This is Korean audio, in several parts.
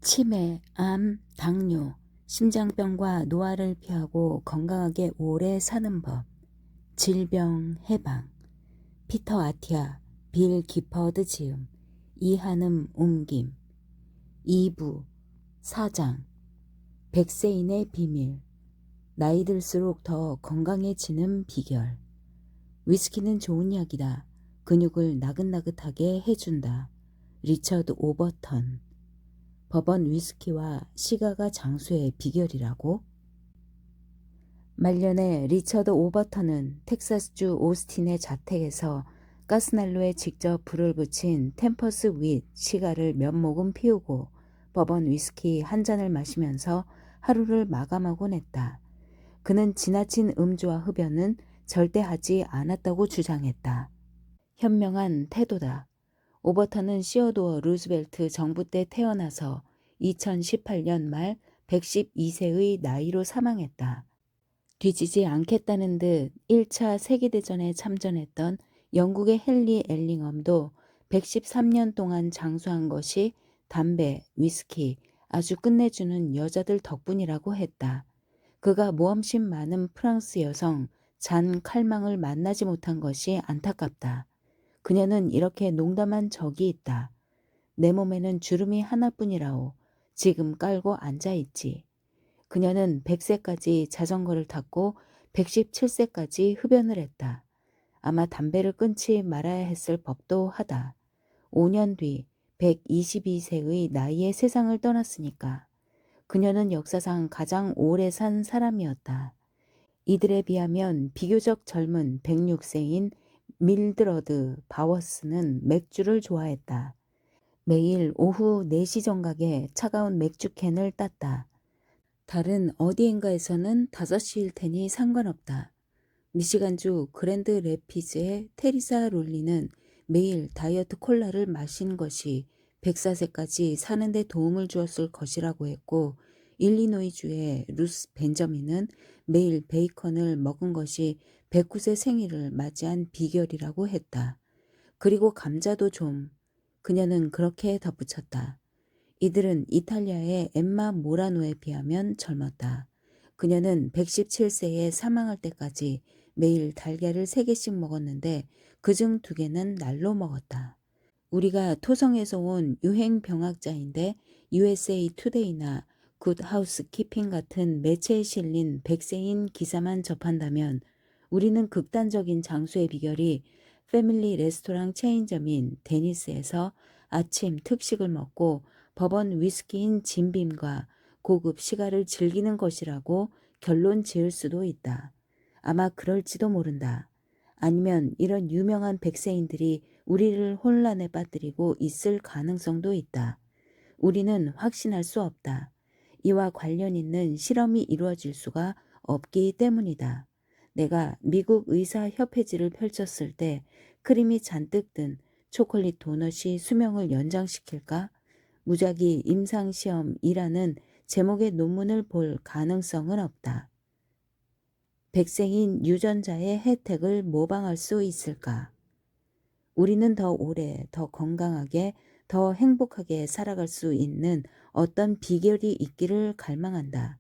치매, 암, 당뇨, 심장병과 노화를 피하고 건강하게 오래 사는 법, 질병 해방, 피터 아티아, 빌 기퍼드 지음, 이한음 옮김, 2부, 4장, 백세인의 비밀, 나이 들수록 더 건강해지는 비결, 위스키는 좋은 약이다. 근육을 나긋나긋하게 해준다. 리처드 오버턴, 버번 위스키와 시가가 장수의 비결이라고? 말년에 리처드 오버턴은 텍사스주 오스틴의 자택에서 가스난로에 직접 불을 붙인 템퍼스 윗 시가를 몇 모금 피우고 버번 위스키 한 잔을 마시면서 하루를 마감하곤 했다. 그는 지나친 음주와 흡연은 절대 하지 않았다고 주장했다. 현명한 태도다. 오버턴은 시어도어 루즈벨트 정부 때 태어나서 2018년 말 112세의 나이로 사망했다. 뒤지지 않겠다는 듯 1차 세계대전에 참전했던 영국의 헨리 엘링엄도 113년 동안 장수한 것이 담배, 위스키, 아주 끝내주는 여자들 덕분이라고 했다. 그가 모험심 많은 프랑스 여성 잔 칼망을 만나지 못한 것이 안타깝다. 그녀는 이렇게 농담한 적이 있다. 내 몸에는 주름이 하나뿐이라오. 지금 깔고 앉아있지. 그녀는 100세까지 자전거를 탔고 117세까지 흡연을 했다. 아마 담배를 끊지 말아야 했을 법도 하다. 5년 뒤 122세의 나이에 세상을 떠났으니까. 그녀는 역사상 가장 오래 산 사람이었다. 이들에 비하면 비교적 젊은 106세인 밀드러드 바워스는 맥주를 좋아했다. 매일 오후 4시 정각에 차가운 맥주캔을 땄다. 다른 어디인가에서는 5시일 테니 상관없다. 미시간주 그랜드 래피즈의 테리사 롤리는 매일 다이어트 콜라를 마신 것이 104세까지 사는 데 도움을 주었을 것이라고 했고, 일리노이주의 루스 벤저민은 매일 베이컨을 먹은 것이 109세 생일을 맞이한 비결이라고 했다. 그리고 감자도 좀. 그녀는 그렇게 덧붙였다. 이들은 이탈리아의 엠마 모라노에 비하면 젊었다. 그녀는 117세에 사망할 때까지 매일 달걀을 3개씩 먹었는데 그중 2개는 날로 먹었다. 우리가 토성에서 온 유행병학자인데 USA 투데이나 굿 하우스 키핑 같은 매체에 실린 100세인 기사만 접한다면 우리는 극단적인 장수의 비결이 패밀리 레스토랑 체인점인 데니스에서 아침 특식을 먹고 버번 위스키인 진빔과 고급 시가를 즐기는 것이라고 결론 지을 수도 있다. 아마 그럴지도 모른다. 아니면 이런 유명한 백세인들이 우리를 혼란에 빠뜨리고 있을 가능성도 있다. 우리는 확신할 수 없다. 이와 관련 있는 실험이 이루어질 수가 없기 때문이다. 내가 미국 의사협회지를 펼쳤을 때 크림이 잔뜩 든 초콜릿 도넛이 수명을 연장시킬까? 무작위 임상시험이라는 제목의 논문을 볼 가능성은 없다. 백세인 유전자의 혜택을 모방할 수 있을까? 우리는 더 오래, 더 건강하게, 더 행복하게 살아갈 수 있는 어떤 비결이 있기를 갈망한다.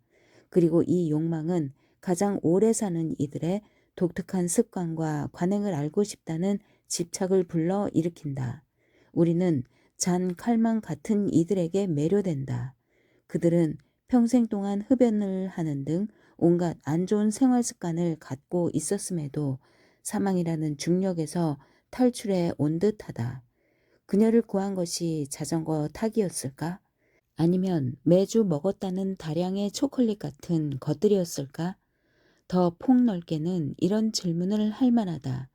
그리고 이 욕망은 가장 오래 사는 이들의 독특한 습관과 관행을 알고 싶다는 집착을 불러 일으킨다. 우리는 잔 칼만 같은 이들에게 매료된다. 그들은 평생 동안 흡연을 하는 등 온갖 안 좋은 생활 습관을 갖고 있었음에도 사망이라는 중력에서 탈출해 온 듯하다. 그녀를 구한 것이 자전거 타기였을까? 아니면 매주 먹었다는 다량의 초콜릿 같은 것들이었을까? 더 폭넓게는 이런 질문을 할 만하다.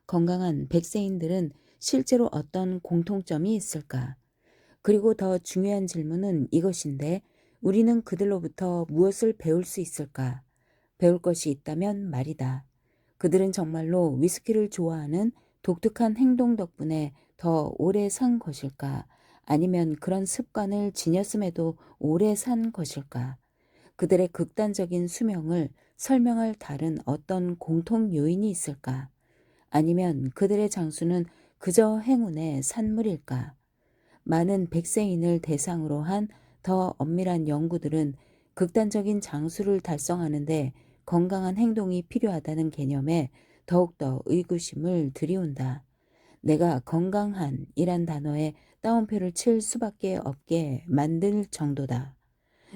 건강한 백세인들은 실제로 어떤 공통점이 있을까? 그리고 더 중요한 질문은 이것인데, 우리는 그들로부터 무엇을 배울 수 있을까? 배울 것이 있다면 말이다. 그들은 정말로 위스키를 좋아하는 독특한 행동 덕분에 더 오래 산 것일까? 아니면 그런 습관을 지녔음에도 오래 산 것일까? 그들의 극단적인 수명을 설명할 다른 어떤 공통 요인이 있을까? 아니면 그들의 장수는 그저 행운의 산물일까? 많은 백세인을 대상으로 한 더 엄밀한 연구들은 극단적인 장수를 달성하는데 건강한 행동이 필요하다는 개념에 더욱더 의구심을 들이운다. 내가 건강한이란 단어에 따옴표를 칠 수밖에 없게 만들 정도다.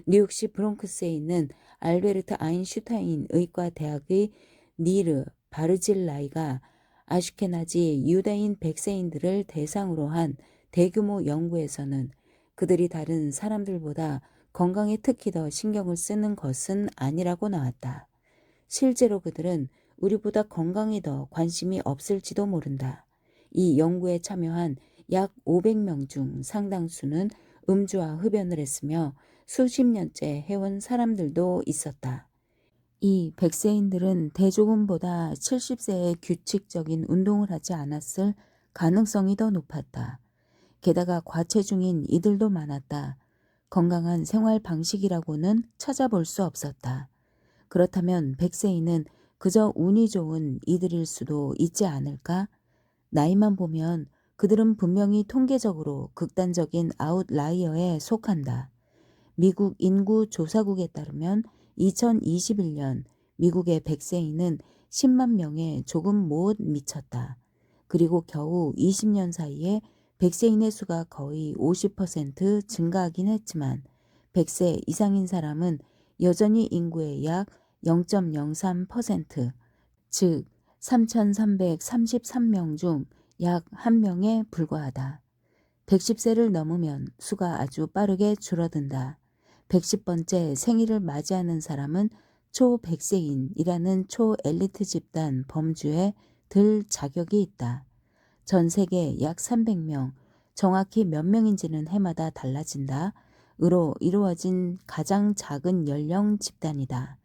뉴욕시 브롱크스에 있는 알베르트 아인슈타인 의과대학의 니르 바르질라이가 아슈케나지 유다인 백세인들을 대상으로 한 대규모 연구에서는 그들이 다른 사람들보다 건강에 특히 더 신경을 쓰는 것은 아니라고 나왔다. 실제로 그들은 우리보다 건강에 더 관심이 없을지도 모른다. 이 연구에 참여한 약 500명 중 상당수는 음주와 흡연을 했으며 수십 년째 해온 사람들도 있었다. 이 백세인들은 대조금보다 70세에 규칙적인 운동을 하지 않았을 가능성이 더 높았다. 게다가 과체중인 이들도 많았다. 건강한 생활 방식이라고는 찾아볼 수 없었다. 그렇다면 백세인은 그저 운이 좋은 이들일 수도 있지 않을까? 나이만 보면 그들은 분명히 통계적으로 극단적인 아웃라이어에 속한다. 미국 인구조사국에 따르면 2021년 미국의 백세인은 10만 명에 조금 못 미쳤다. 그리고 겨우 20년 사이에 백세인의 수가 거의 50% 증가하긴 했지만 100세 이상인 사람은 여전히 인구의 약 0.03%, 즉 3,333명 중 약 1명에 불과하다. 110세를 넘으면 수가 아주 빠르게 줄어든다. 110번째 생일을 맞이하는 사람은 초100세인이라는 초엘리트 집단 범주에 들 자격이 있다. 전 세계 약 300명, 정확히 몇 명인지는 해마다 달라진다. 으로 이루어진 가장 작은 연령 집단이다.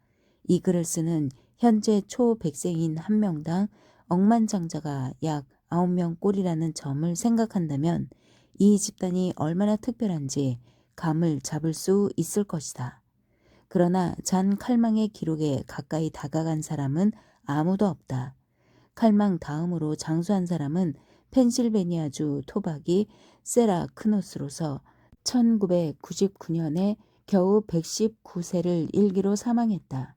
이 글을 쓰는 현재 초100세인 한 명당 억만장자가 약 9명 꼴이라는 점을 생각한다면 이 집단이 얼마나 특별한지 감을 잡을 수 있을 것이다. 그러나 잔 칼망의 기록에 가까이 다가간 사람은 아무도 없다. 칼망 다음으로 장수한 사람은 펜실베니아주 토박이 세라 크노스로서 1999년에 겨우 119세를 일기로 사망했다.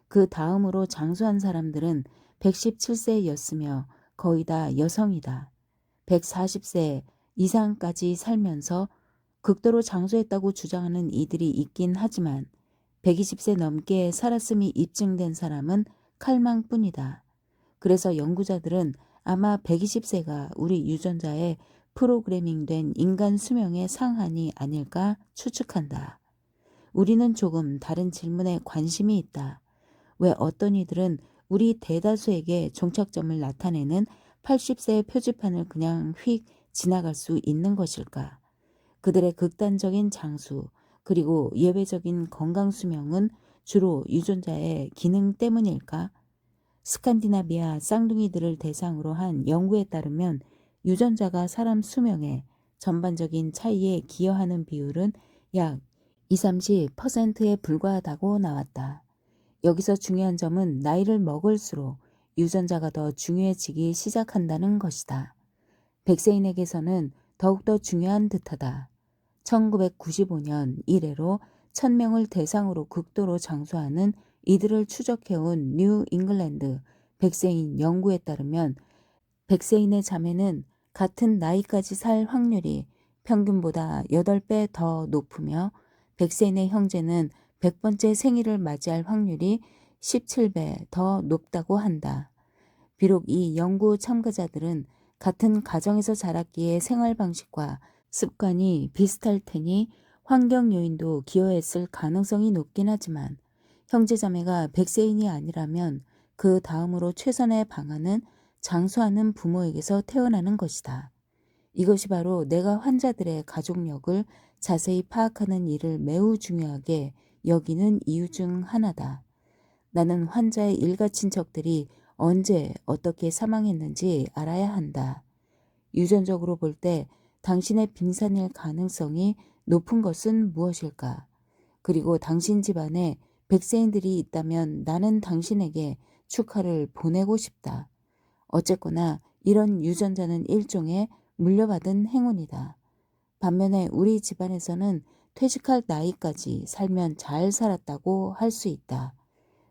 그 다음으로 장수한 사람들은 117세였으며 거의 다 여성이다. 140세 이상까지 살면서 극도로 장수했다고 주장하는 이들이 있긴 하지만 120세 넘게 살았음이 입증된 사람은 칼망뿐이다. 그래서 연구자들은 아마 120세가 우리 유전자에 프로그래밍된 인간 수명의 상한이 아닐까 추측한다. 우리는 조금 다른 질문에 관심이 있다. 왜 어떤 이들은 우리 대다수에게 종착점을 나타내는 80세의 표지판을 그냥 휙 지나갈 수 있는 것일까? 그들의 극단적인 장수 그리고 예외적인 건강 수명은 주로 유전자의 기능 때문일까? 스칸디나비아 쌍둥이들을 대상으로 한 연구에 따르면 유전자가 사람 수명의 전반적인 차이에 기여하는 비율은 약 20-30%에 불과하다고 나왔다. 여기서 중요한 점은 나이를 먹을수록 유전자가 더 중요해지기 시작한다는 것이다. 백세인에게서는 더욱더 중요한 듯하다. 1995년 이래로 1000명을 대상으로 극도로 장수하는 이들을 추적해온 뉴 잉글랜드 백세인 연구에 따르면 백세인의 자매는 같은 나이까지 살 확률이 평균보다 8배 더 높으며 백세인의 형제는 100번째 생일을 맞이할 확률이 17배 더 높다고 한다. 비록 이 연구 참가자들은 같은 가정에서 자랐기에 생활 방식과 습관이 비슷할 테니 환경 요인도 기여했을 가능성이 높긴 하지만 형제자매가 백세인이 아니라면 그 다음으로 최선의 방안은 장수하는 부모에게서 태어나는 것이다. 이것이 바로 내가 환자들의 가족력을 자세히 파악하는 일을 매우 중요하게 여기는 이유 중 하나다. 나는 환자의 일가 친척들이 언제 어떻게 사망했는지 알아야 한다. 유전적으로 볼 때 당신의 빙산일 가능성이 높은 것은 무엇일까? 그리고 당신 집안에 백세인들이 있다면 나는 당신에게 축하를 보내고 싶다. 어쨌거나 이런 유전자는 일종의 물려받은 행운이다. 반면에 우리 집안에서는 퇴직할 나이까지 살면 잘 살았다고 할 수 있다.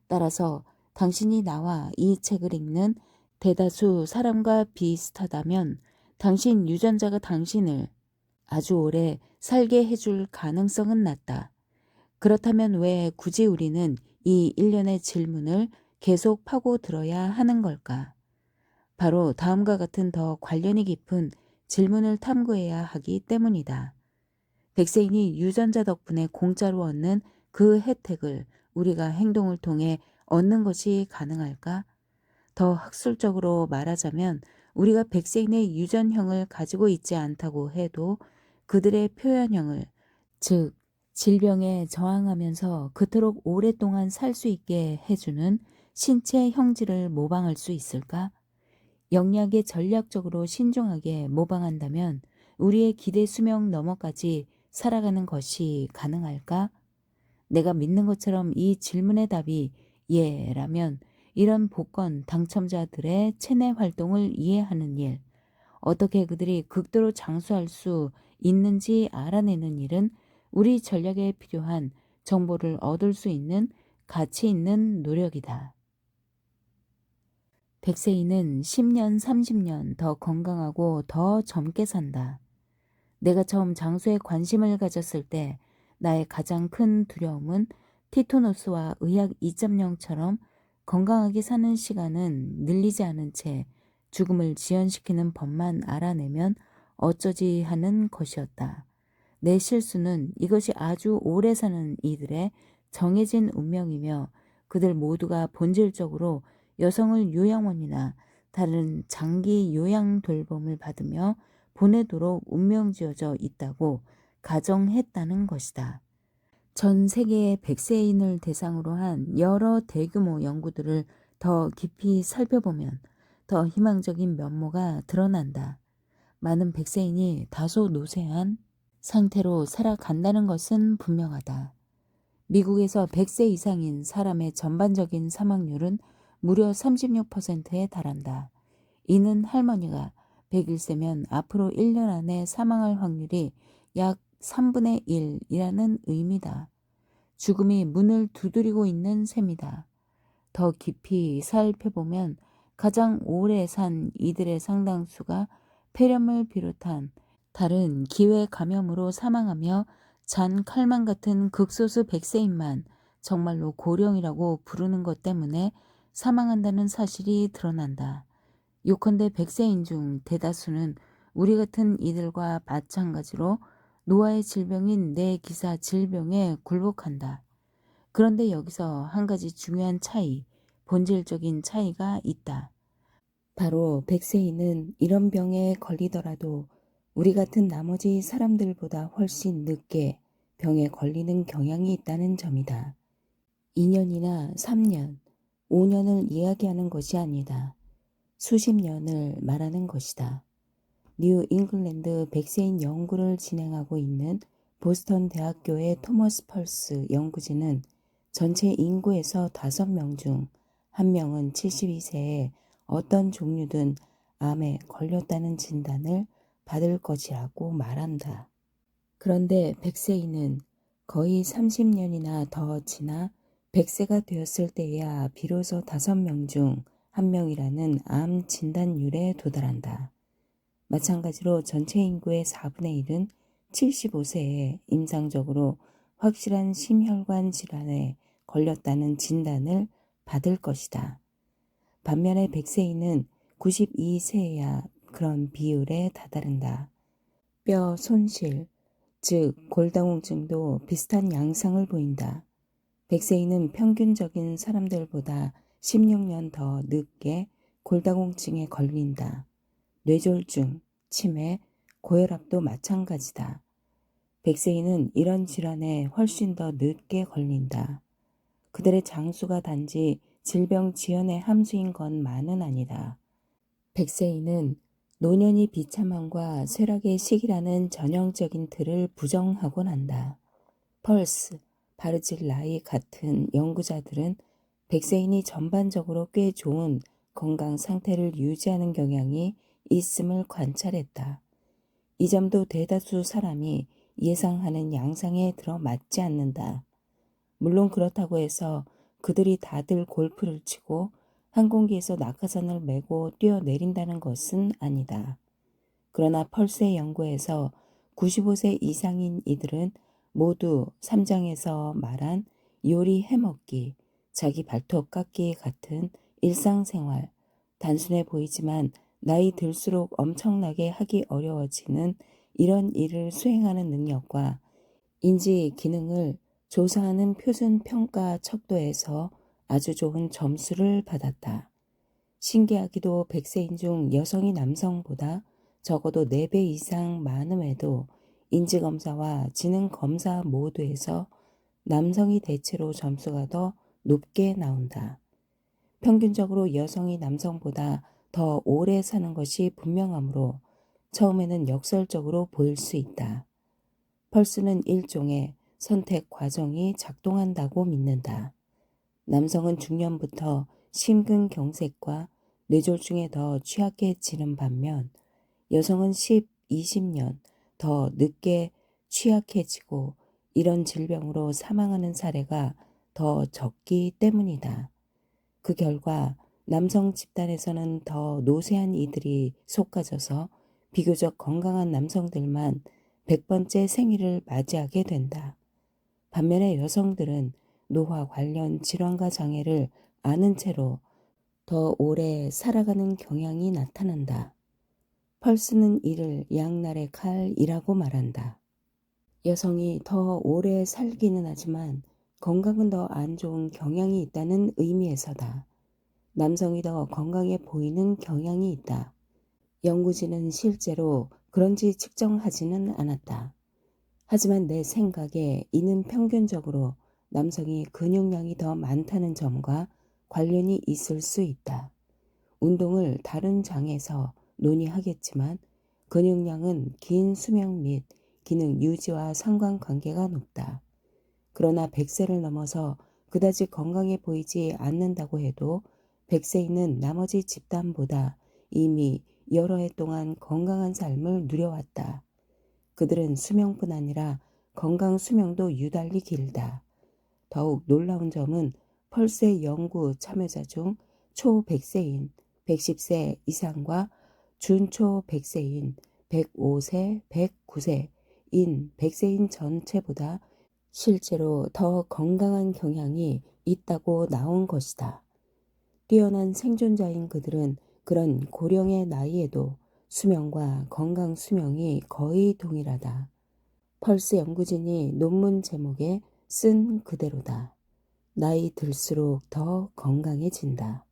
따라서 당신이 나와 이 책을 읽는 대다수 사람과 비슷하다면 당신 유전자가 당신을 아주 오래 살게 해줄 가능성은 낮다. 그렇다면 왜 굳이 우리는 이 일련의 질문을 계속 파고들어야 하는 걸까? 바로 다음과 같은 더 관련이 깊은 질문을 탐구해야 하기 때문이다. 백세인이 유전자 덕분에 공짜로 얻는 그 혜택을 우리가 행동을 통해 얻는 것이 가능할까? 더 학술적으로 말하자면 우리가 백세인의 유전형을 가지고 있지 않다고 해도 그들의 표현형을, 즉 질병에 저항하면서 그토록 오랫동안 살 수 있게 해주는 신체 형질을 모방할 수 있을까? 영리하게 전략적으로 신중하게 모방한다면 우리의 기대 수명 너머까지 살아가는 것이 가능할까? 내가 믿는 것처럼 이 질문의 답이 예라면 이런 복권 당첨자들의 체내 활동을 이해하는 일, 어떻게 그들이 극도로 장수할 수 있는지 알아내는 일은 우리 전략에 필요한 정보를 얻을 수 있는 가치 있는 노력이다. 백세인은 10년, 30년 더 건강하고 더 젊게 산다. 내가 처음 장수에 관심을 가졌을 때 나의 가장 큰 두려움은 티토노스와 의학 2.0처럼 건강하게 사는 시간은 늘리지 않은 채 죽음을 지연시키는 법만 알아내면 어쩌지 하는 것이었다. 내 실수는 이것이 아주 오래 사는 이들의 정해진 운명이며 그들 모두가 본질적으로 여성을 요양원이나 다른 장기 요양 돌봄을 받으며 보내도록 운명지어져 있다고 가정했다는 것이다. 전 세계의 백세인을 대상으로 한 여러 대규모 연구들을 더 깊이 살펴보면 더 희망적인 면모가 드러난다. 많은 백세인이 다소 노쇠한 상태로 살아간다는 것은 분명하다. 미국에서 100세 이상인 사람의 전반적인 사망률은 무려 36%에 달한다. 이는 할머니가 101세면 앞으로 1년 안에 사망할 확률이 약 3분의 1이라는 의미다. 죽음이 문을 두드리고 있는 셈이다. 더 깊이 살펴보면 가장 오래 산 이들의 상당수가 폐렴을 비롯한 다른 기회 감염으로 사망하며 잔 칼만 같은 극소수 100세인만 정말로 고령이라고 부르는 것 때문에 사망한다는 사실이 드러난다. 요컨대 100세인 중 대다수는 우리 같은 이들과 마찬가지로 노화의 질병인 뇌기사 질병에 굴복한다. 그런데 여기서 한 가지 중요한 차이, 본질적인 차이가 있다. 바로 100세인은 이런 병에 걸리더라도 우리 같은 나머지 사람들보다 훨씬 늦게 병에 걸리는 경향이 있다는 점이다. 2년이나 3년, 5년을 이야기하는 것이 아니다. 수십 년을 말하는 것이다. 뉴 잉글랜드 백세인 연구를 진행하고 있는 보스턴 대학교의 토머스 펄스 연구진은 전체 인구에서 5명 중 1명은 72세에 어떤 종류든 암에 걸렸다는 진단을 받을 것이라고 말한다. 그런데 백세인은 거의 30년이나 더 지나 100세가 되었을 때야 비로소 5명 중 1명이라는 암 진단율에 도달한다. 마찬가지로 전체 인구의 4분의 1은 75세에 임상적으로 확실한 심혈관 질환에 걸렸다는 진단을 받을 것이다. 반면에 100세인은 92세에야 그런 비율에 다다른다. 뼈 손실, 즉 골다공증도 비슷한 양상을 보인다. 100세인은 평균적인 사람들보다 16년 더 늦게 골다공증에 걸린다. 뇌졸중, 치매, 고혈압도 마찬가지다. 100세인은 이런 질환에 훨씬 더 늦게 걸린다. 그들의 장수가 단지 질병 지연의 함수인 것만은 아니다. 100세인은 노년이 비참함과 쇠락의 시기라는 전형적인 틀을 부정하곤 한다. 펄스, 바르질라이 같은 연구자들은 100세인이 전반적으로 꽤 좋은 건강 상태를 유지하는 경향이 있음을 관찰했다. 이 점도 대다수 사람이 예상하는 양상에 들어맞지 않는다. 물론 그렇다고 해서 그들이 다들 골프를 치고 항공기에서 낙하산을 메고 뛰어내린다는 것은 아니다. 그러나 펄스의 연구에서 95세 이상인 이들은 모두 3장에서 말한 요리 해먹기, 자기 발톱 깎기 같은 일상생활, 단순해 보이지만 나이 들수록 엄청나게 하기 어려워지는 이런 일을 수행하는 능력과 인지 기능을 조사하는 표준 평가 척도에서 아주 좋은 점수를 받았다. 신기하기도 100세인 중 여성이 남성보다 적어도 4배 이상 많음에도 인지검사와 지능검사 모두에서 남성이 대체로 점수가 더 높게 나온다. 평균적으로 여성이 남성보다 더 오래 사는 것이 분명하므로 처음에는 역설적으로 보일 수 있다. 펄스는 일종의 선택 과정이 작동한다고 믿는다. 남성은 중년부터 심근경색과 뇌졸중에 더 취약해지는 반면 여성은 10, 20년 더 늦게 취약해지고 이런 질병으로 사망하는 사례가 더 적기 때문이다. 그 결과 남성 집단에서는 더 노쇠한 이들이 속아져서 비교적 건강한 남성들만 100번째 생일을 맞이하게 된다. 반면에 여성들은 노화 관련 질환과 장애를 아는 채로 더 오래 살아가는 경향이 나타난다. 펄스는 이를 양날의 칼이라고 말한다. 여성이 더 오래 살기는 하지만 건강은 더 안 좋은 경향이 있다는 의미에서다. 남성이 더 건강해 보이는 경향이 있다. 연구진은 실제로 그런지 측정하지는 않았다. 하지만 내 생각에 이는 평균적으로 남성이 근육량이 더 많다는 점과 관련이 있을 수 있다. 운동을 다른 장에서 논의하겠지만 근육량은 긴 수명 및 기능 유지와 상관관계가 높다. 그러나 100세를 넘어서 그다지 건강해 보이지 않는다고 해도 100세인은 나머지 집단보다 이미 여러 해 동안 건강한 삶을 누려왔다. 그들은 수명뿐 아니라 건강 수명도 유달리 길다. 더욱 놀라운 점은 펄스의 연구 참여자 중 초 100세인 110세 이상과 준초 100세인 105세, 109세인 100세인 전체보다 실제로 더 건강한 경향이 있다고 나온 것이다. 뛰어난 생존자인 그들은 그런 고령의 나이에도 수명과 건강 수명이 거의 동일하다. 펄스 연구진이 논문 제목에 쓴 그대로다. 나이 들수록 더 건강해진다.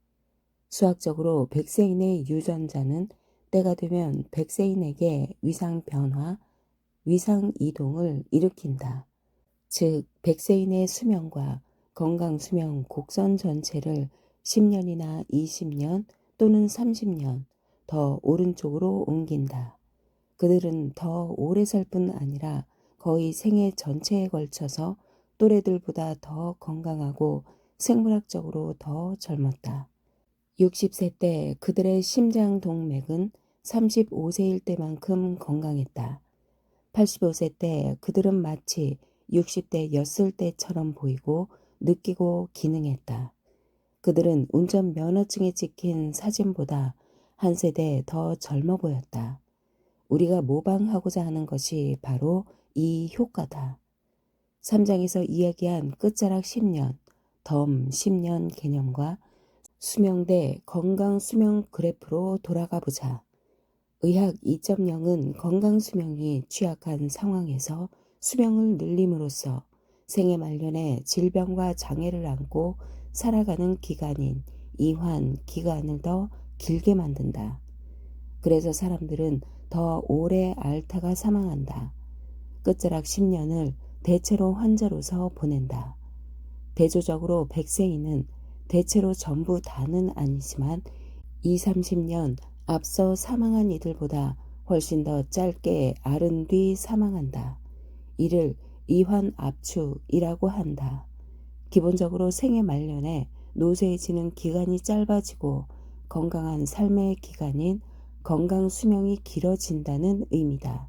수학적으로 100세인의 유전자는 때가 되면 100세인에게 위상 변화, 위상 이동을 일으킨다. 즉 100세인의 수명과 건강 수명 곡선 전체를 10년이나 20년 또는 30년 더 오른쪽으로 옮긴다. 그들은 더 오래 살 뿐 아니라 거의 생애 전체에 걸쳐서 또래들보다 더 건강하고 생물학적으로 더 젊었다. 60세 때 그들의 심장 동맥은 35세일 때만큼 건강했다. 85세 때 그들은 마치 60대였을 때처럼 보이고 느끼고 기능했다. 그들은 운전 면허증에 찍힌 사진보다 한 세대 더 젊어 보였다. 우리가 모방하고자 하는 것이 바로 이 효과다. 3장에서 이야기한 끝자락 10년, 덤 10년 개념과 수명대 건강 수명 그래프로 돌아가 보자. 의학 2.0은 건강 수명이 취약한 상황에서 수명을 늘림으로써 생애 말년에 질병과 장애를 안고 살아가는 기간인 이환 기간을 더 길게 만든다. 그래서 사람들은 더 오래 앓다가 사망한다. 끝자락 10년을 대체로 환자로서 보낸다. 대조적으로 100세인은 대체로 전부 다는 아니지만 20, 30년 앞서 사망한 이들보다 훨씬 더 짧게 앓은 뒤 사망한다. 이를 이환압축이라고 한다. 기본적으로 생애 말년에 노쇠해지는 기간이 짧아지고 건강한 삶의 기간인 건강 수명이 길어진다는 의미다.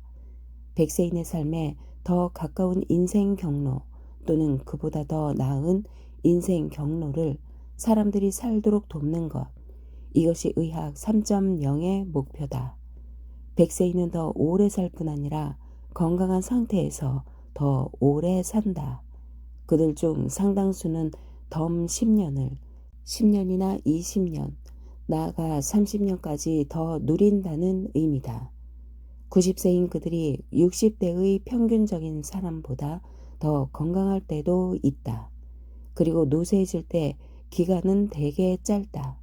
100세인의 삶에 더 가까운 인생 경로 또는 그보다 더 나은 인생 경로를 사람들이 살도록 돕는 것. 이것이 의학 3.0의 목표다. 100세인은 더 오래 살 뿐 아니라 건강한 상태에서 더 오래 산다. 그들 중 상당수는 덤 10년을 10년이나 20년, 나아가 30년까지 더 누린다는 의미다. 90세인 그들이 60대의 평균적인 사람보다 더 건강할 때도 있다. 그리고 노쇠해질 때 기간은 대개 짧다.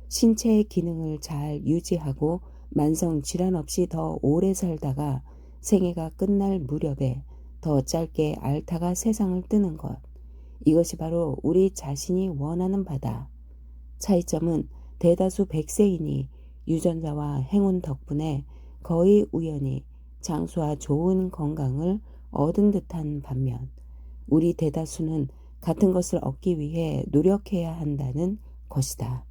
신체의 기능을 잘 유지하고 만성 질환 없이 더 오래 살다가 생애가 끝날 무렵에 더 짧게 앓다가 세상을 뜨는 것. 이것이 바로 우리 자신이 원하는 바다. 차이점은 대다수 100세인이 유전자와 행운 덕분에 거의 우연히 장수와 좋은 건강을 얻은 듯한 반면 우리 대다수는 같은 것을 얻기 위해 노력해야 한다는 것이다.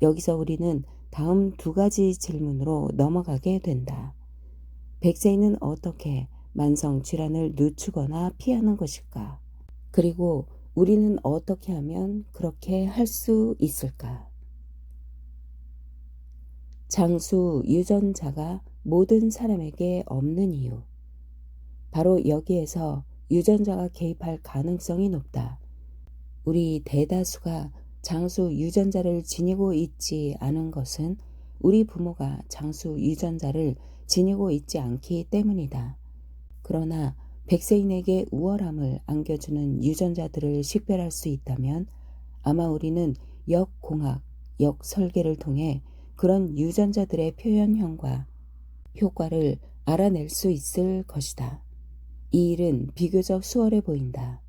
여기서 우리는 다음 두 가지 질문으로 넘어가게 된다. 100세인은 어떻게 만성 질환을 늦추거나 피하는 것일까? 그리고 우리는 어떻게 하면 그렇게 할 수 있을까? 장수 유전자가 모든 사람에게 없는 이유. 바로 여기에서 유전자가 개입할 가능성이 높다. 우리 대다수가 장수 유전자를 지니고 있지 않은 것은 우리 부모가 장수 유전자를 지니고 있지 않기 때문이다. 그러나 100세인에게 우월함을 안겨주는 유전자들을 식별할 수 있다면 아마 우리는 역공학, 역설계를 통해 그런 유전자들의 표현형과 효과를 알아낼 수 있을 것이다. 이 일은 비교적 수월해 보인다.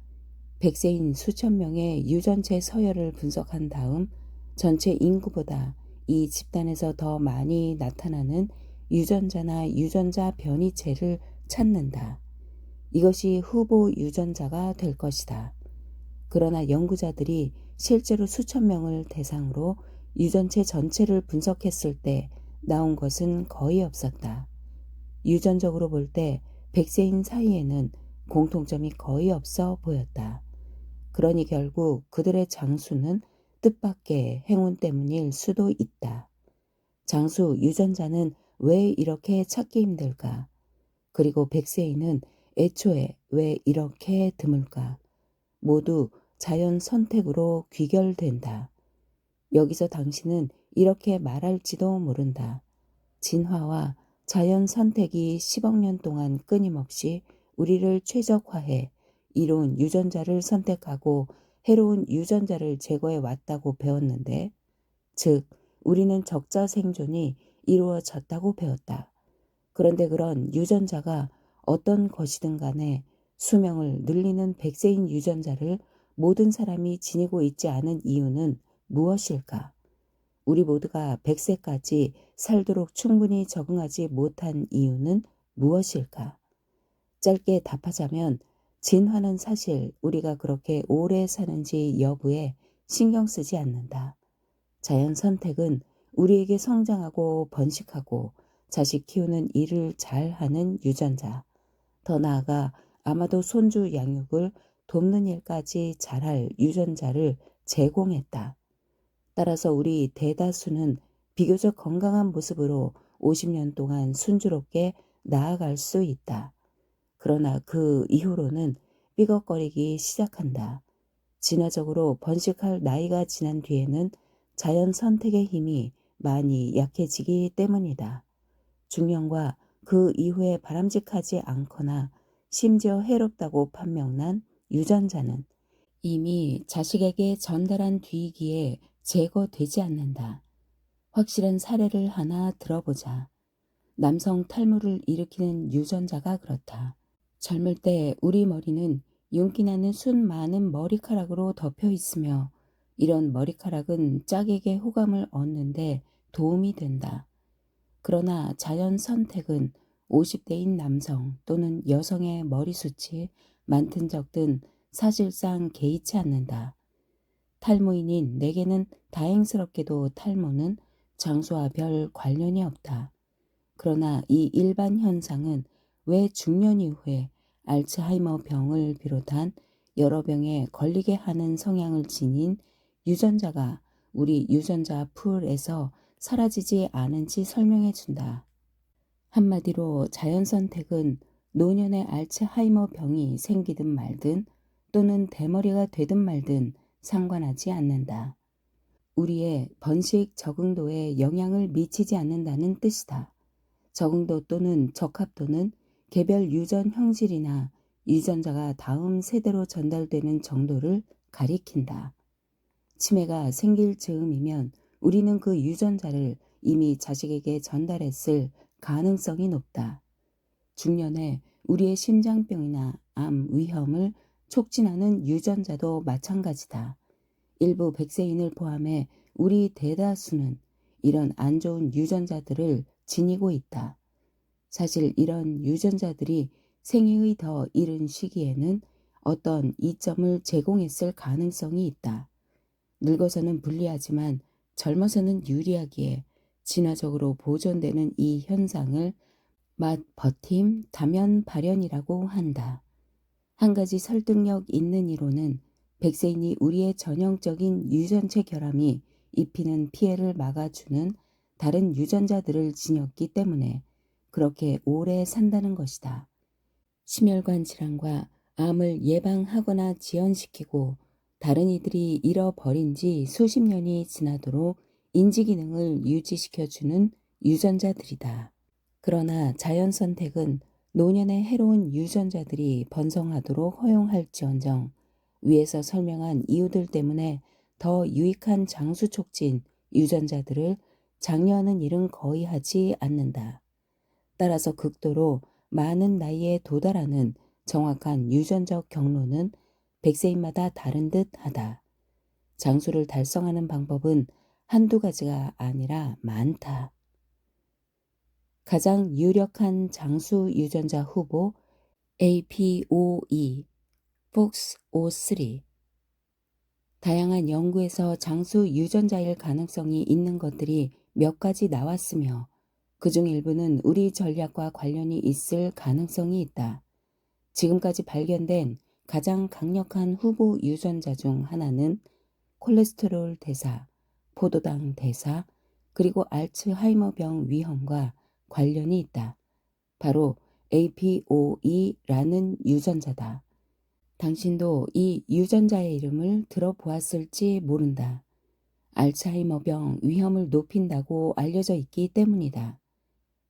100세인 수천 명의 유전체 서열을 분석한 다음 전체 인구보다 이 집단에서 더 많이 나타나는 유전자나 유전자 변이체를 찾는다. 이것이 후보 유전자가 될 것이다. 그러나 연구자들이 실제로 수천 명을 대상으로 유전체 전체를 분석했을 때 나온 것은 거의 없었다. 유전적으로 볼 때 100세인 사이에는 공통점이 거의 없어 보였다. 그러니 결국 그들의 장수는 뜻밖의 행운 때문일 수도 있다. 장수 유전자는 왜 이렇게 찾기 힘들까? 그리고 100세인은 애초에 왜 이렇게 드물까? 모두 자연 선택으로 귀결된다. 여기서 당신은 이렇게 말할지도 모른다. 진화와 자연 선택이 10억 년 동안 끊임없이 우리를 최적화해 이로운 유전자를 선택하고 해로운 유전자를 제거해 왔다고 배웠는데, 즉 우리는 적자 생존이 이루어졌다고 배웠다. 그런데 그런 유전자가 어떤 것이든 간에 수명을 늘리는 100세인 유전자를 모든 사람이 지니고 있지 않은 이유는 무엇일까? 우리 모두가 100세까지 살도록 충분히 적응하지 못한 이유는 무엇일까? 짧게 답하자면 진화는 사실 우리가 그렇게 오래 사는지 여부에 신경 쓰지 않는다. 자연 선택은 우리에게 성장하고 번식하고 자식 키우는 일을 잘하는 유전자, 더 나아가 아마도 손주 양육을 돕는 일까지 잘할 유전자를 제공했다. 따라서 우리 대다수는 비교적 건강한 모습으로 50년 동안 순조롭게 나아갈 수 있다. 그러나 그 이후로는 삐걱거리기 시작한다. 진화적으로 번식할 나이가 지난 뒤에는 자연 선택의 힘이 많이 약해지기 때문이다. 중년과 그 이후에 바람직하지 않거나 심지어 해롭다고 판명난 유전자는 이미 자식에게 전달한 뒤이기에 제거되지 않는다. 확실한 사례를 하나 들어보자. 남성 탈모를 일으키는 유전자가 그렇다. 젊을 때 우리 머리는 윤기 나는 순 많은 머리카락으로 덮여 있으며 이런 머리카락은 짝에게 호감을 얻는데 도움이 된다. 그러나 자연 선택은 50대인 남성 또는 여성의 머리숱이 많든 적든 사실상 개의치 않는다. 탈모인인 내게는 다행스럽게도 탈모는 장수와 별 관련이 없다. 그러나 이 일반 현상은 왜 중년 이후에 알츠하이머 병을 비롯한 여러 병에 걸리게 하는 성향을 지닌 유전자가 우리 유전자 풀에서 사라지지 않은지 설명해 준다. 한마디로 자연 선택은 노년의 알츠하이머 병이 생기든 말든 또는 대머리가 되든 말든 상관하지 않는다. 우리의 번식 적응도에 영향을 미치지 않는다는 뜻이다. 적응도 또는 적합도는 개별 유전 형질이나 유전자가 다음 세대로 전달되는 정도를 가리킨다. 치매가 생길 즈음이면 우리는 그 유전자를 이미 자식에게 전달했을 가능성이 높다. 중년에 우리의 심장병이나 암 위험을 촉진하는 유전자도 마찬가지다. 일부 백세인을 포함해 우리 대다수는 이런 안 좋은 유전자들을 지니고 있다. 사실 이런 유전자들이 생애의 더 이른 시기에는 어떤 이점을 제공했을 가능성이 있다. 늙어서는 불리하지만 젊어서는 유리하기에 진화적으로 보존되는 이 현상을 맛 버팀 다면 발현이라고 한다. 한 가지 설득력 있는 이론은 백세인이 우리의 전형적인 유전체 결함이 입히는 피해를 막아주는 다른 유전자들을 지녔기 때문에 그렇게 오래 산다는 것이다. 심혈관 질환과 암을 예방하거나 지연시키고 다른 이들이 잃어버린 지 수십 년이 지나도록 인지 기능을 유지시켜주는 유전자들이다. 그러나 자연 선택은 노년의 해로운 유전자들이 번성하도록 허용할지언정 위에서 설명한 이유들 때문에 더 유익한 장수 촉진 유전자들을 장려하는 일은 거의 하지 않는다. 따라서 극도로 많은 나이에 도달하는 정확한 유전적 경로는 백세인마다 다른 듯 하다. 장수를 달성하는 방법은 한두 가지가 아니라 많다. 가장 유력한 장수 유전자 후보 APOE, FOXO3. 다양한 연구에서 장수 유전자일 가능성이 있는 것들이 몇 가지 나왔으며 그중 일부는 우리 전략과 관련이 있을 가능성이 있다. 지금까지 발견된 가장 강력한 후보 유전자 중 하나는 콜레스테롤 대사, 포도당 대사, 그리고 알츠하이머병 위험과 관련이 있다. 바로 APOE라는 유전자다. 당신도 이 유전자의 이름을 들어보았을지 모른다. 알츠하이머병 위험을 높인다고 알려져 있기 때문이다.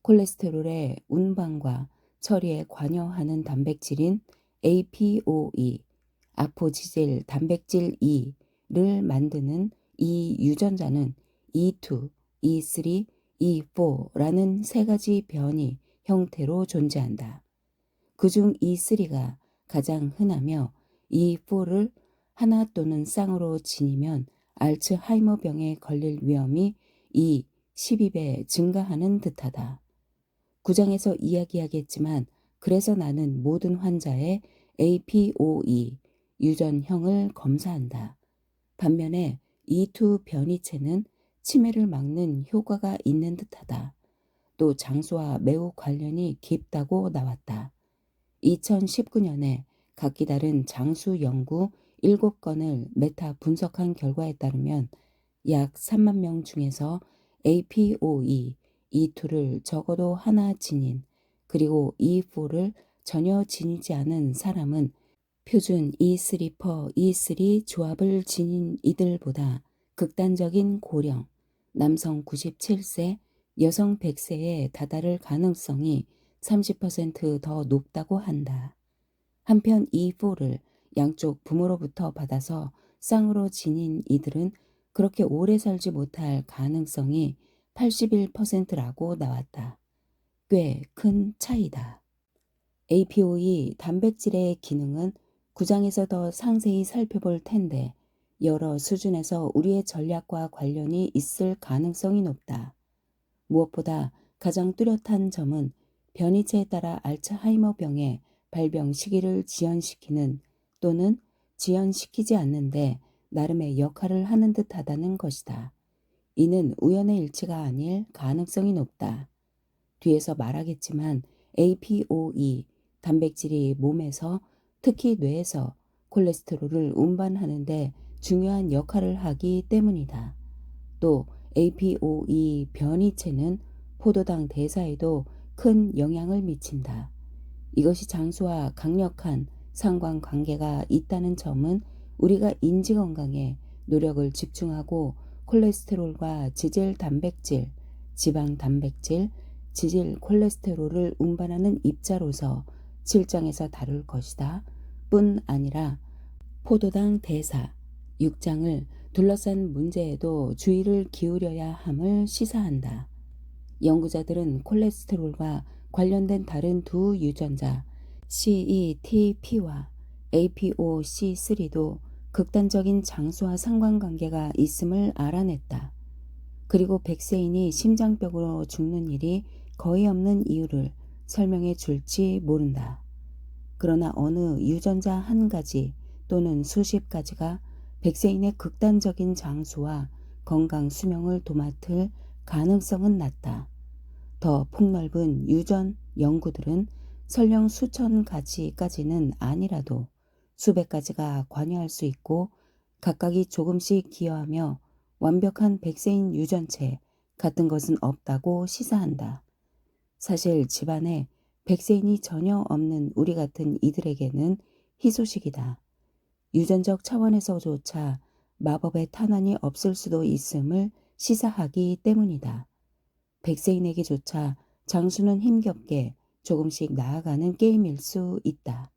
콜레스테롤의 운반과 처리에 관여하는 단백질인 APOE, 아포지질 단백질 E를 만드는 이 유전자는 E2, E3, E4라는 세 가지 변이 형태로 존재한다. 그중 E3가 가장 흔하며 E4를 하나 또는 쌍으로 지니면 알츠하이머병에 걸릴 위험이 12배 증가하는 듯하다. 구장에서 이야기하겠지만 그래서 나는 모든 환자의 APOE 유전형을 검사한다. 반면에 E2 변이체는 치매를 막는 효과가 있는 듯하다. 또 장수와 매우 관련이 깊다고 나왔다. 2019년에 각기 다른 장수 연구 7건을 메타 분석한 결과에 따르면 약 3만 명 중에서 APOE, E2를 적어도 하나 지닌 그리고 E4를 전혀 지니지 않은 사람은 표준 E3per E3 조합을 지닌 이들보다 극단적인 고령, 남성 97세, 여성 100세에 다다를 가능성이 30%더 높다고 한다. 한편 E4를 양쪽 부모로부터 받아서 쌍으로 지닌 이들은 그렇게 오래 살지 못할 가능성이 81%라고 나왔다. 꽤 큰 차이다. APOE 단백질의 기능은 구장에서 더 상세히 살펴볼 텐데 여러 수준에서 우리의 전략과 관련이 있을 가능성이 높다. 무엇보다 가장 뚜렷한 점은 변이체에 따라 알츠하이머병의 발병 시기를 지연시키는 또는 지연시키지 않는데 나름의 역할을 하는 듯하다는 것이다. 이는 우연의 일치가 아닐 가능성이 높다. 뒤에서 말하겠지만 APOE 단백질이 몸에서, 특히 뇌에서 콜레스테롤을 운반하는데 중요한 역할을 하기 때문이다. 또 APOE 변이체는 포도당 대사에도 큰 영향을 미친다. 이것이 장수와 강력한 상관관계가 있다는 점은 우리가 인지 건강에 노력을 집중하고 콜레스테롤과 지질 단백질, 지방 단백질, 지질 콜레스테롤을 운반하는 입자로서 7장에서 다룰 것이다. 뿐 아니라 포도당 대사, 6장을 둘러싼 문제에도 주의를 기울여야 함을 시사한다. 연구자들은 콜레스테롤과 관련된 다른 두 유전자 CETP와 APOC3도 극단적인 장수와 상관관계가 있음을 알아냈다. 그리고 백세인이 심장병으로 죽는 일이 거의 없는 이유를 설명해 줄지 모른다. 그러나 어느 유전자 한 가지 또는 수십 가지가 백세인의 극단적인 장수와 건강 수명을 도맡을 가능성은 낮다. 더 폭넓은 유전 연구들은 설령 수천 가지까지는 아니라도 수백 가지가 관여할 수 있고 각각이 조금씩 기여하며 완벽한 백세인 유전체 같은 것은 없다고 시사한다. 사실 집안에 백세인이 전혀 없는 우리 같은 이들에게는 희소식이다. 유전적 차원에서조차 마법의 탄환이 없을 수도 있음을 시사하기 때문이다. 백세인에게조차 장수는 힘겹게 조금씩 나아가는 게임일 수 있다.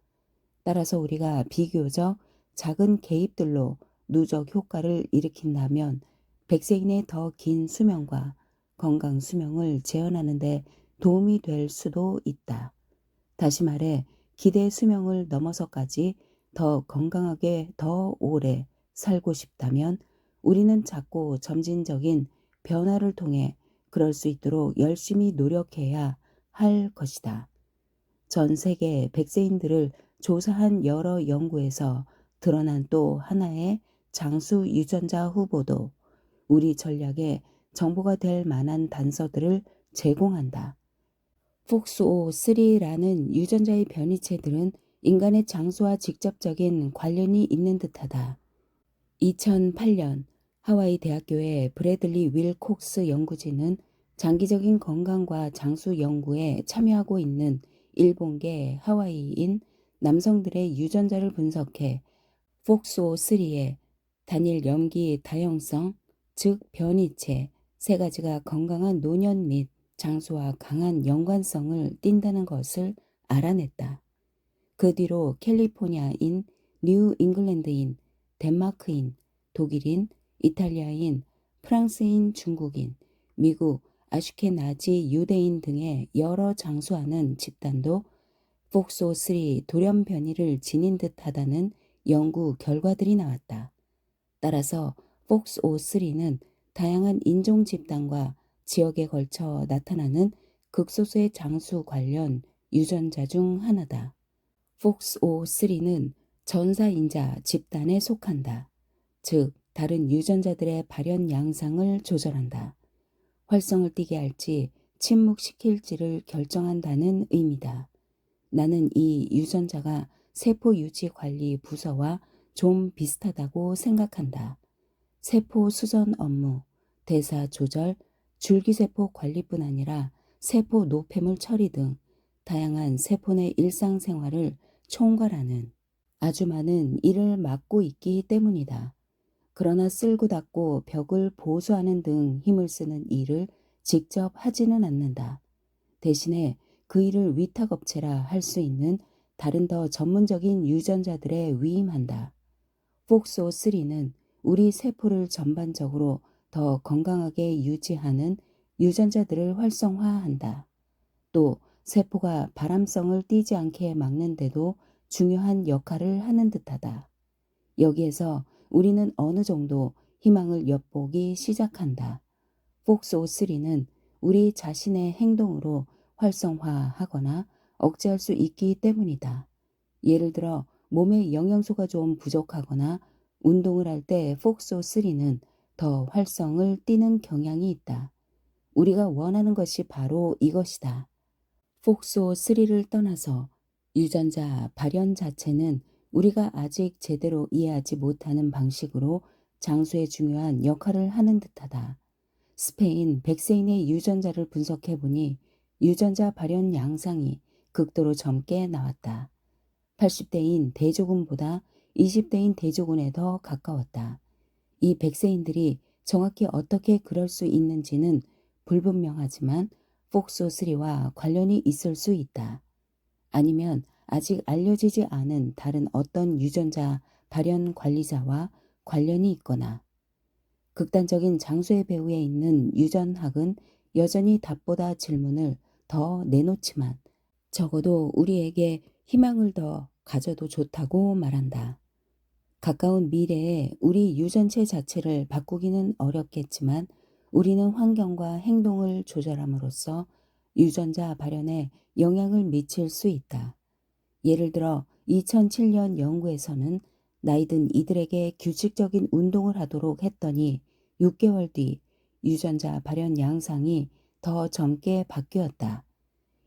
따라서 우리가 비교적 작은 개입들로 누적 효과를 일으킨다면 백세인의 더 긴 수명과 건강 수명을 재현하는 데 도움이 될 수도 있다. 다시 말해 기대 수명을 넘어서까지 더 건강하게 더 오래 살고 싶다면 우리는 작고 점진적인 변화를 통해 그럴 수 있도록 열심히 노력해야 할 것이다. 전 세계 백세인들을 조사한 여러 연구에서 드러난 또 하나의 장수 유전자 후보도 우리 전략에 정보가 될 만한 단서들을 제공한다. FOXO3라는 유전자의 변이체들은 인간의 장수와 직접적인 관련이 있는 듯하다. 2008년 하와이 대학교의 브래들리 윌콕스 연구진은 장기적인 건강과 장수 연구에 참여하고 있는 일본계 하와이인 남성들의 유전자를 분석해 FOXO3의 단일 염기 다형성, 즉 변이체 세 가지가 건강한 노년 및 장수와 강한 연관성을 띈다는 것을 알아냈다. 그 뒤로 캘리포니아인, 뉴 잉글랜드인, 덴마크인, 독일인, 이탈리아인, 프랑스인, 중국인, 미국, 아슈케나지 유대인 등의 여러 장수하는 집단도 폭소3 돌연 변이를 지닌 듯하다는 연구 결과들이 나왔다. 따라서 폭소3는 다양한 인종 집단과 지역에 걸쳐 나타나는 극소수의 장수 관련 유전자 중 하나다. FOXO3는 전사인자 집단에 속한다. 즉 다른 유전자들의 발현 양상을 조절한다. 활성을 띠게 할지 침묵시킬지를 결정한다는 의미다. 나는 이 유전자가 세포 유지 관리 부서와 좀 비슷하다고 생각한다. 세포 수전 업무, 대사 조절, 줄기세포 관리뿐 아니라 세포 노폐물 처리 등 다양한 세포 내 일상생활을 총괄하는 아주 많은 일을 맡고 있기 때문이다. 그러나 쓸고 닦고 벽을 보수하는 등 힘을 쓰는 일을 직접 하지는 않는다. 대신에 그 일을 위탁업체라 할 수 있는 다른 더 전문적인 유전자들에 위임한다. 폭소3는 우리 세포를 전반적으로 더 건강하게 유지하는 유전자들을 활성화한다. 또 세포가 발암성을 띠지 않게 막는데도 중요한 역할을 하는 듯하다. 여기에서 우리는 어느 정도 희망을 엿보기 시작한다. 폭소3는 우리 자신의 행동으로 활성화하거나 억제할 수 있기 때문이다. 예를 들어 몸에 영양소가 좀 부족하거나 운동을 할 때 폭소3는 더 활성을 띠는 경향이 있다. 우리가 원하는 것이 바로 이것이다. 폭소3를 떠나서 유전자 발현 자체는 우리가 아직 제대로 이해하지 못하는 방식으로 장수의 중요한 역할을 하는 듯하다. 스페인 백세인의 유전자를 분석해 보니 유전자 발현 양상이 극도로 젊게 나왔다. 80대인 대조군보다 20대인 대조군에 더 가까웠다. 이 백세인들이 정확히 어떻게 그럴 수 있는지는 불분명하지만 폭소3와 관련이 있을 수 있다. 아니면 아직 알려지지 않은 다른 어떤 유전자 발현 관리자와 관련이 있거나 극단적인 장수의 배후에 있는 유전학은 여전히 답보다 질문을 더 내놓지만 적어도 우리에게 희망을 더 가져도 좋다고 말한다. 가까운 미래에 우리 유전체 자체를 바꾸기는 어렵겠지만 우리는 환경과 행동을 조절함으로써 유전자 발현에 영향을 미칠 수 있다. 예를 들어 2007년 연구에서는 나이든 이들에게 규칙적인 운동을 하도록 했더니 6개월 뒤 유전자 발현 양상이 더 젊게 바뀌었다.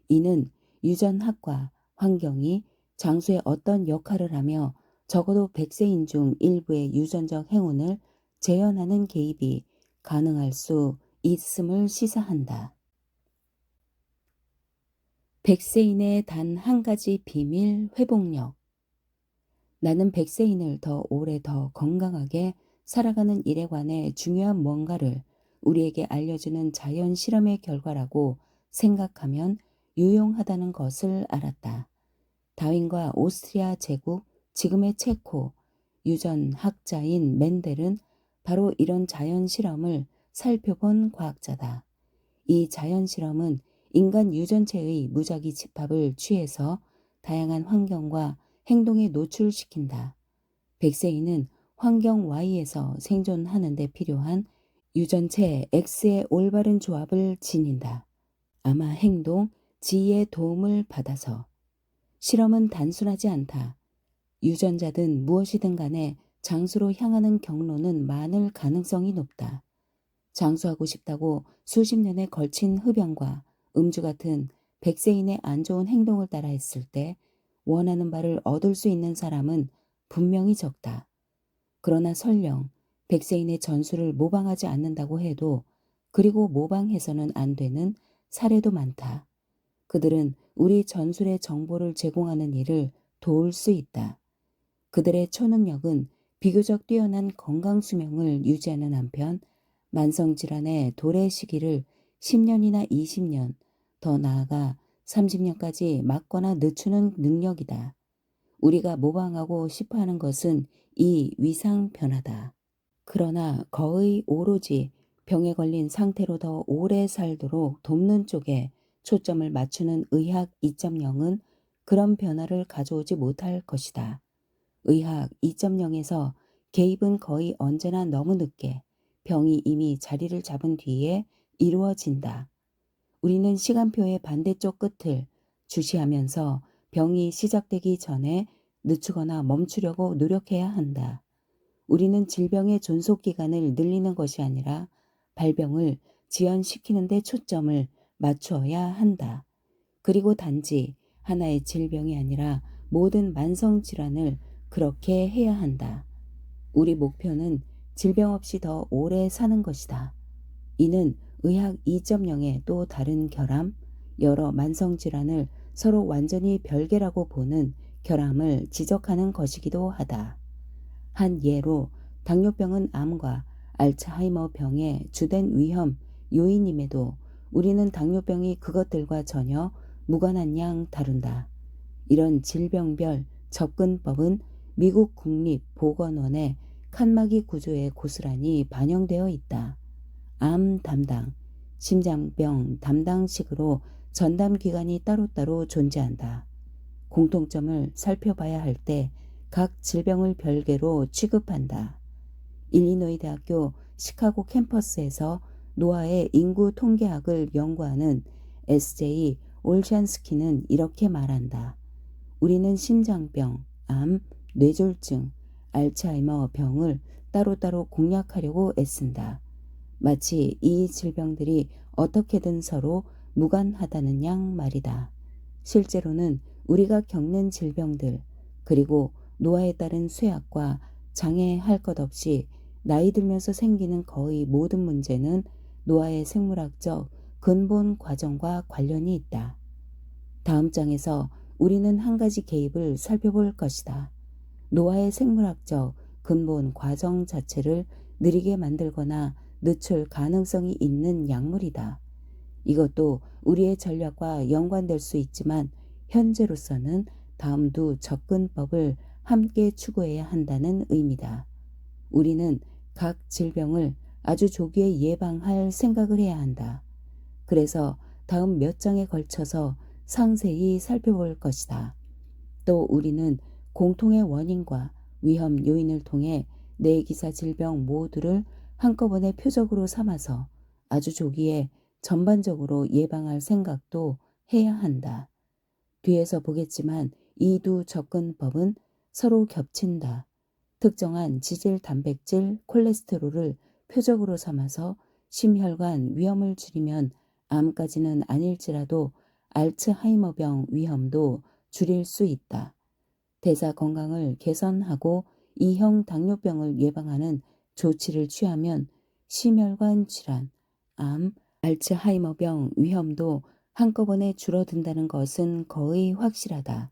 이는 유전학과 환경이 장수의 어떤 역할을 하며 적어도 100세인 중 일부의 유전적 행운을 재현하는 개입이 가능할 수 있음을 시사한다. 100세인의 단 한 가지 비밀 회복력. 나는 100세인을 더 오래 더 건강하게 살아가는 일에 관해 중요한 뭔가를 우리에게 알려주는 자연 실험의 결과라고 생각하면 유용하다는 것을 알았다. 다윈과 오스트리아 제국, 지금의 체코, 유전학자인 멘델은 바로 이런 자연 실험을 살펴본 과학자다. 이 자연 실험은 인간 유전체의 무작위 집합을 취해서 다양한 환경과 행동에 노출시킨다. 백세인은 환경 Y에서 생존하는 데 필요한 유전체 X의 올바른 조합을 지닌다. 아마 행동 G의 도움을 받아서. 실험은 단순하지 않다. 유전자든 무엇이든 간에 장수로 향하는 경로는 많을 가능성이 높다. 장수하고 싶다고 수십 년에 걸친 흡연과 음주 같은 백세인의 안 좋은 행동을 따라 했을 때 원하는 바를 얻을 수 있는 사람은 분명히 적다. 그러나 설령 백세인의 전술을 모방하지 않는다고 해도 그리고 모방해서는 안 되는 사례도 많다. 그들은 우리 전술의 정보를 제공하는 일을 도울 수 있다. 그들의 초능력은 비교적 뛰어난 건강 수명을 유지하는 한편 만성질환의 도래 시기를 10년이나 20년, 더 나아가 30년까지 막거나 늦추는 능력이다. 우리가 모방하고 싶어하는 것은 이 위상 변화다. 그러나 거의 오로지 병에 걸린 상태로 더 오래 살도록 돕는 쪽에 초점을 맞추는 의학 2.0은 그런 변화를 가져오지 못할 것이다. 의학 2.0에서 개입은 거의 언제나 너무 늦게 병이 이미 자리를 잡은 뒤에 이루어진다. 우리는 시간표의 반대쪽 끝을 주시하면서 병이 시작되기 전에 늦추거나 멈추려고 노력해야 한다. 우리는 질병의 존속기간을 늘리는 것이 아니라 발병을 지연시키는 데 초점을 맞추어야 한다. 그리고 단지 하나의 질병이 아니라 모든 만성질환을 그렇게 해야 한다. 우리 목표는 질병 없이 더 오래 사는 것이다. 이는 의학 2.0의 또 다른 결함, 여러 만성질환을 서로 완전히 별개라고 보는 결함을 지적하는 것이기도 하다. 한 예로 당뇨병은 암과 알츠하이머 병의 주된 위험 요인임에도 우리는 당뇨병이 그것들과 전혀 무관한 양 다룬다. 이런 질병별 접근법은 미국 국립보건원의 칸막이 구조에 고스란히 반영되어 있다. 암 담당, 심장병 담당식으로 전담기관이 따로따로 존재한다. 공통점을 살펴봐야 할 때 각 질병을 별개로 취급한다. 일리노이 대학교 시카고 캠퍼스에서 노아의 인구 통계학을 연구하는 S.J. 올샨스키는 이렇게 말한다. 우리는 심장병, 암, 뇌졸중, 알츠하이머 병을 따로따로 공략하려고 애쓴다. 마치 이 질병들이 어떻게든 서로 무관하다는 양 말이다. 실제로는 우리가 겪는 질병들, 그리고 노화에 따른 쇠약과 장애 할 것 없이 나이 들면서 생기는 거의 모든 문제는 노화의 생물학적 근본 과정과 관련이 있다. 다음 장에서 우리는 한 가지 개입을 살펴볼 것이다. 노화의 생물학적 근본 과정 자체를 느리게 만들거나 늦출 가능성이 있는 약물이다. 이것도 우리의 전략과 연관될 수 있지만 현재로서는 다음 두 접근법을 함께 추구해야 한다는 의미다. 우리는 각 질병을 아주 조기에 예방할 생각을 해야 한다. 그래서 다음 몇 장에 걸쳐서 상세히 살펴볼 것이다. 또 우리는 공통의 원인과 위험 요인을 통해 뇌기사 질병 모두를 한꺼번에 표적으로 삼아서 아주 조기에 전반적으로 예방할 생각도 해야 한다. 뒤에서 보겠지만 이 두 접근법은 서로 겹친다. 특정한 지질, 단백질, 콜레스테롤을 표적으로 삼아서 심혈관 위험을 줄이면 암까지는 아닐지라도 알츠하이머병 위험도 줄일 수 있다. 대사 건강을 개선하고 2형 당뇨병을 예방하는 조치를 취하면 심혈관 질환, 암, 알츠하이머병 위험도 한꺼번에 줄어든다는 것은 거의 확실하다.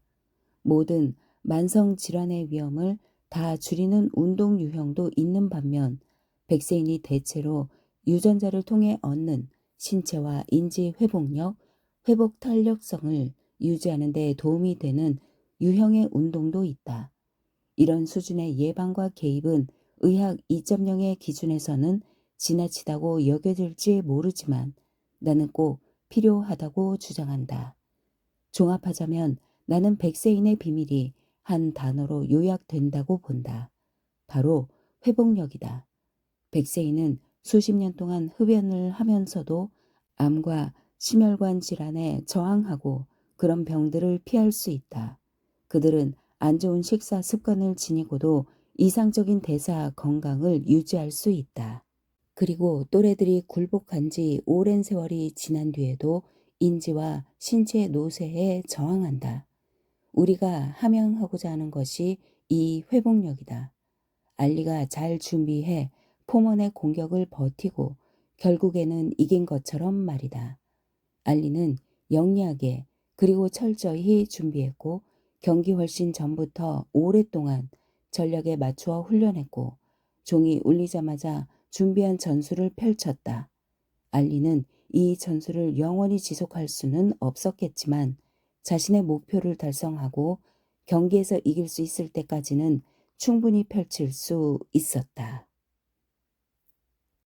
모든 만성 질환의 위험을 다 줄이는 운동 유형도 있는 반면 백세인이 대체로 유전자를 통해 얻는 신체와 인지 회복력, 회복 탄력성을 유지하는 데 도움이 되는 유형의 운동도 있다. 이런 수준의 예방과 개입은 의학 2.0의 기준에서는 지나치다고 여겨질지 모르지만 나는 꼭 필요하다고 주장한다. 종합하자면 나는 백세인의 비밀이 한 단어로 요약된다고 본다. 바로 회복력이다. 백세인은 수십 년 동안 흡연을 하면서도 암과 심혈관 질환에 저항하고 그런 병들을 피할 수 있다. 그들은 안 좋은 식사 습관을 지니고도 이상적인 대사 건강을 유지할 수 있다. 그리고 또래들이 굴복한 지 오랜 세월이 지난 뒤에도 인지와 신체 노쇠에 저항한다. 우리가 함양하고자 하는 것이 이 회복력이다. 알리가 잘 준비해 포먼의 공격을 버티고 결국에는 이긴 것처럼 말이다. 알리는 영리하게 그리고 철저히 준비했고 경기 훨씬 전부터 오랫동안 전략에 맞추어 훈련했고 종이 울리자마자 준비한 전술을 펼쳤다. 알리는 이 전술을 영원히 지속할 수는 없었겠지만 자신의 목표를 달성하고 경기에서 이길 수 있을 때까지는 충분히 펼칠 수 있었다.